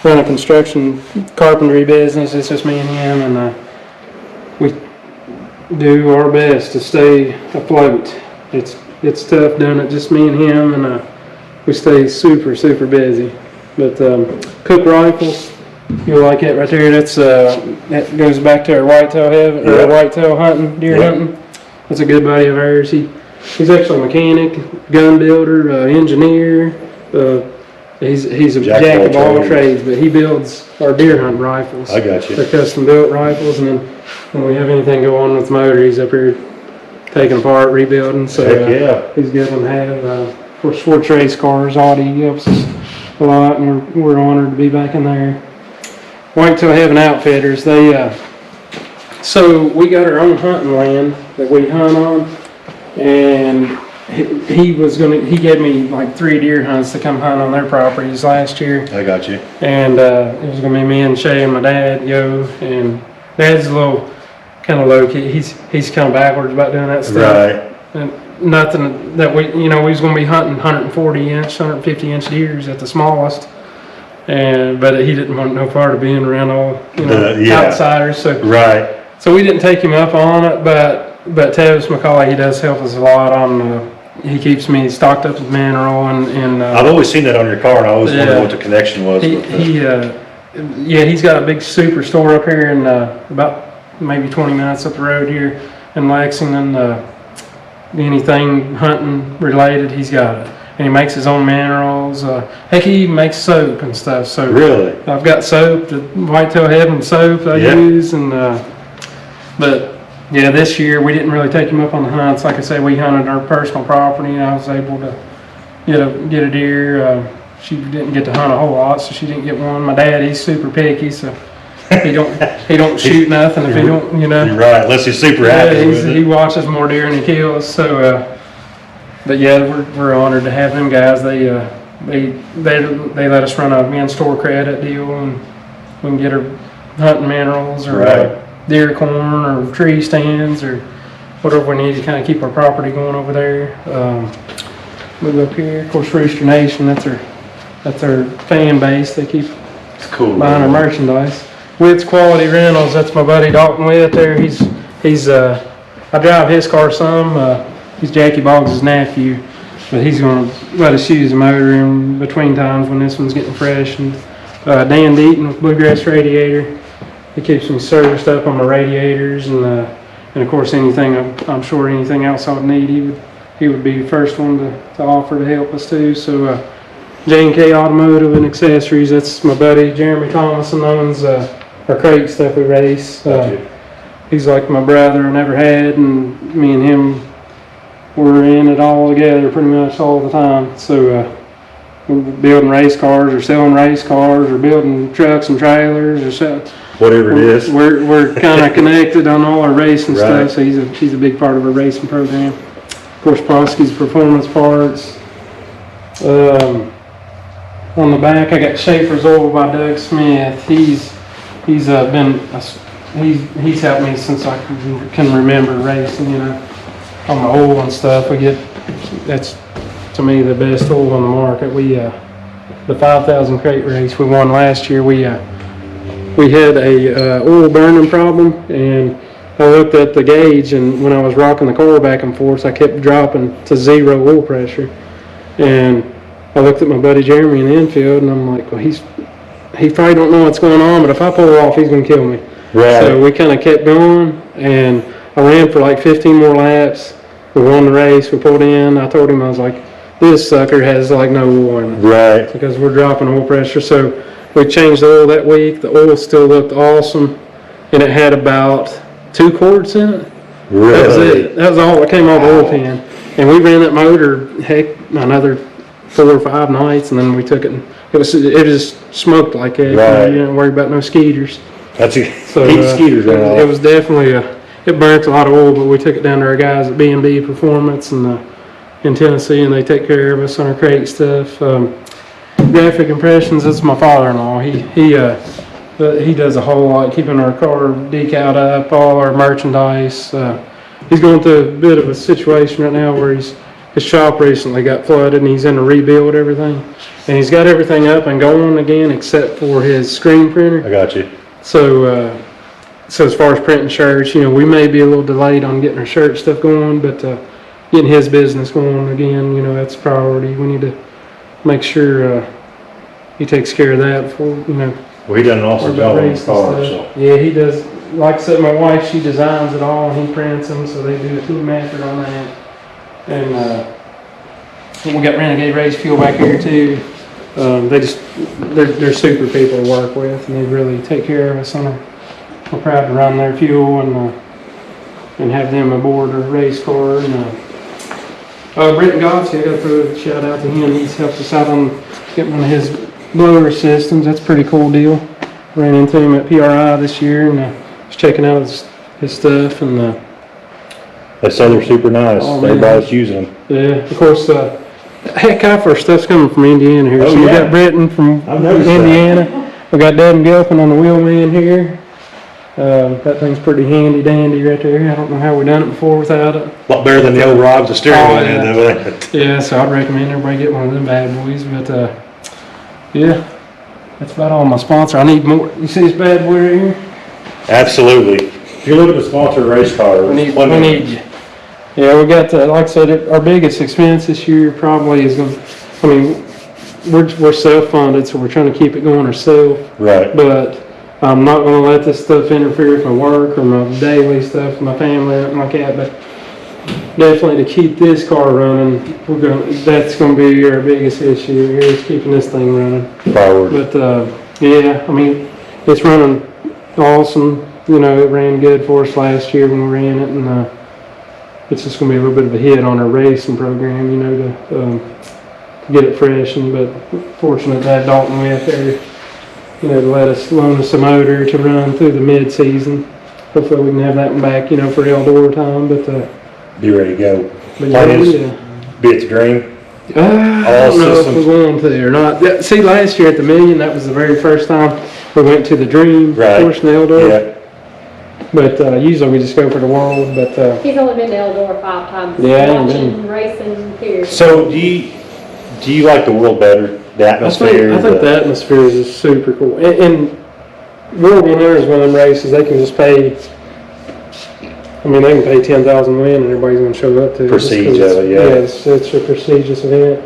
run a construction carpentry business. It's just me and him, and we do our best to stay afloat. It's tough doing it just me and him, and we stay super busy. But Cook Rifles, you'll like it right there. That goes back to our whitetail heaven, or whitetail hunting, deer hunting. That's a good buddy of ours. He's actually a mechanic, gun builder, engineer. He's a jack of all trades, but he builds our deer hunt rifles. I got you. They're custom built rifles, and then when we have anything go on with the motor, he's up here taking apart, rebuilding. So he's good to have. Of course, Schwartz race cars, Audi helps us a lot, and we're honored to be back in there. Whitetail Heaven Outfitters, so we got our own hunting land that we hunt on, and he gave me like 3 deer hunts to come hunt on their properties last year. I got you. And it was gonna be me and Shae and my dad go, and Dad's a little kind of low key. He's kind of backwards about doing that stuff. Right. And nothing that we was gonna be hunting 140 inch, 150 inch deers at the smallest. But he didn't want no part of being around all outsiders. So we didn't take him up on it, but Tavis McCauley, he does help us a lot on. He keeps me stocked up with mineral and. I've always seen that on your car, and I always wondered what the connection was. He's got a big superstore up here, and about maybe 20 minutes up the road here in Lexington. Anything hunting related, he's got it. And he makes his own minerals. Heck, he even makes soap and stuff. So really, I've got soap, the Whitetail Heaven soap I use, and but yeah, this year we didn't really take him up on the hunts. Like I said, we hunted our personal property, and I was able to get a deer. She didn't get to hunt a whole lot, so she didn't get one. My dad, he's super picky, so he don't shoot nothing if he don't, You're right, unless he's super happy with it. He watches more deer than he kills. So, but yeah, we're honored to have them guys. They let us run a men's store credit deal, and we can get our hunting minerals or deer corn or tree stands or whatever we need to kind of keep our property going over there. Move up here, of course, Rooster Nation. That's our fan base. They keep buying our merchandise. Witt's Quality Rentals. That's my buddy Dalton Witt there. I drive his car some. He's Jackie Boggs' nephew, but he's going to let us use the motor in between times when this one's getting fresh. And Dan Deaton with Bluegrass Radiator. He keeps me serviced up on my radiators, and of course I'm sure anything else I would need, he would be the first one to offer to help us too. So J&K Automotive and Accessories. That's my buddy Jeremy Thomason, owns our crate stuff we race. He's like my brother I never had, and me and him we're in it all together pretty much all the time. So we're building race cars or selling race cars or building trucks and trailers or whatever it is. We're kind of connected on all our racing stuff. So he's a big part of our racing program. Of course, Prosky's Performance Parts. On the back, I got Schaefer's Oil by Doug Smith. He's helped me since I can remember racing. On the oil and stuff, that's to me the best oil on the market. The 5,000 crate race we won last year, we had a oil burning problem, and I looked at the gauge, and when I was rocking the car back and forth, I kept dropping to 0 oil pressure. And I looked at my buddy Jeremy in the infield, and I'm like, well, he probably don't know what's going on, but if I pull off, he's gonna kill me. Right. So we kind of kept going, and I ran for like 15 more laps. We won the race. We pulled in. I told him, I was like, this sucker has like no oil in it. Right. Because we're dropping oil pressure. So we changed the oil that week. The oil still looked awesome, and it had about 2 quarts in it. Really? That was it. That was all that came off the oil pan. And we ran that motor, another 4 or 5 nights, and then we took it, and it just smoked like that. Right. You didn't worry about no skeeters. That's skeeters right off. It was definitely it burnt a lot of oil, but we took it down to our guys at B&B Performance in Tennessee, and they take care of us on our crate stuff. Graphic Impressions, that's my father-in-law. He does a whole lot, keeping our car decaled up, all our merchandise. He's going through a bit of a situation right now where he's his shop recently got flooded and he's in to rebuild everything. And he's got everything up and going again except for his screen printer. I got you. So, so as far as printing shirts, we may be a little delayed on getting our shirt stuff going, but getting his business going again, that's a priority. We need to make sure he takes care of that before, Well, he done an awesome job on his car, so. Yeah, he does. Like I said, my wife, she designs it all and he prints them, so they do a team effort on that. And we got Renegade Race Fuel back here too. They're super people to work with, and they really take care of us. We're proud to run their fuel and have them aboard our race car. And Britton Goffsey, I got to throw a shout out to him. He's helped us out on getting one of his blower systems. That's a pretty cool deal. Ran into him at PRI this year and was checking out his stuff. And They say they're super nice. Oh, Everybody's using them. yeah, of course. Heck, half our stuff's coming from Indiana here. Oh, So we yeah. got Britton from I've noticed that. Indiana. We got Devin Gilpin on the wheelman here. That thing's pretty handy dandy right there. I don't know how we done it before without it. A lot better than the old rods of steering Oh, wheel yeah. had, though, ain't it? Yeah, so I'd recommend everybody get one of them bad boys. But yeah, that's about all my sponsor. I need more. You see this bad boy right here? Absolutely. If you're looking to sponsor a race car, We need you. Yeah, we got, like I said, our biggest expense this year probably is going to, we're self-funded, so we're trying to keep it going ourselves. Right. But I'm not going to let this stuff interfere with my work or my daily stuff, my family, anything like that. But definitely to keep this car running, that's going to be our biggest issue here is keeping this thing running. Priority. But yeah, it's running awesome. It ran good for us last year when we ran it, and it's just going to be a little bit of a hit on our racing program, to get it freshened. But fortunate to have Dalton with there, to let us loan us a motor to run through the mid-season. Hopefully we can have that one back, for Eldora time. But Be ready to go. but Plan is yeah. be at the dream. I don't know if systems. we're going to or not. Yeah, see, last year at the Million, that was the very first time we went to the Dream Right. course in Eldora. Yeah. But usually we just go for the World. But He's only been to Eldora 5 times. Yeah, I ain't Watching racing, period. So do you like the world better? The atmosphere? I think the atmosphere is super cool. And World 100 is one of them races they can just pay. They can pay $10,000 win and everybody's going to show up to it. Prestige of it, yeah. Yeah, it's a prestigious event.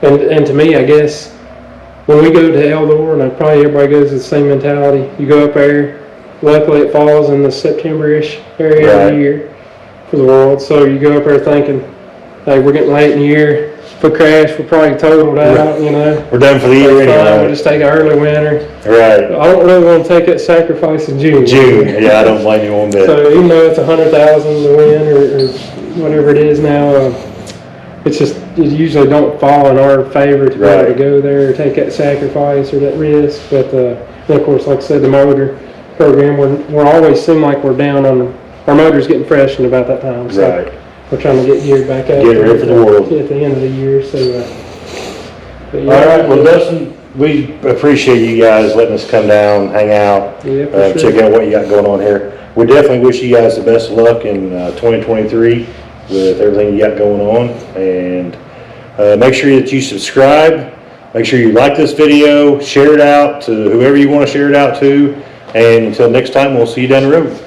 And to me, I guess, when we go to Eldora, and probably everybody goes with the same mentality, you go up there, luckily it falls in the September-ish area Right. of the year for the World, so you go up there thinking, hey, we're getting late in the year, if we crash, we're probably totaled out, We're done for the year That's fine, we'll anyway. just take an early winter. Right. I don't really want to take that sacrifice in June. June. Yeah, I don't blame you one bit. So even though it's $100,000 to win or whatever it is now, it usually don't fall in our favor to be able to Right. go there or take that sacrifice or that risk. But and of course, like I said, the motor program, we're always seem like we're down on our motor's getting freshened about that time. So Right. we're trying to get geared back up. Get ready for the World. At the end of the year. So. But All right. Well, Dustin, we appreciate you guys letting us come down, hang out, Yeah, for sure. check out what you got going on here. We definitely wish you guys the best of luck in 2023 with everything you got going on. And make sure that you subscribe. Make sure you like this video, share it out to whoever you want to share it out to. And until next time, we'll see you down the road.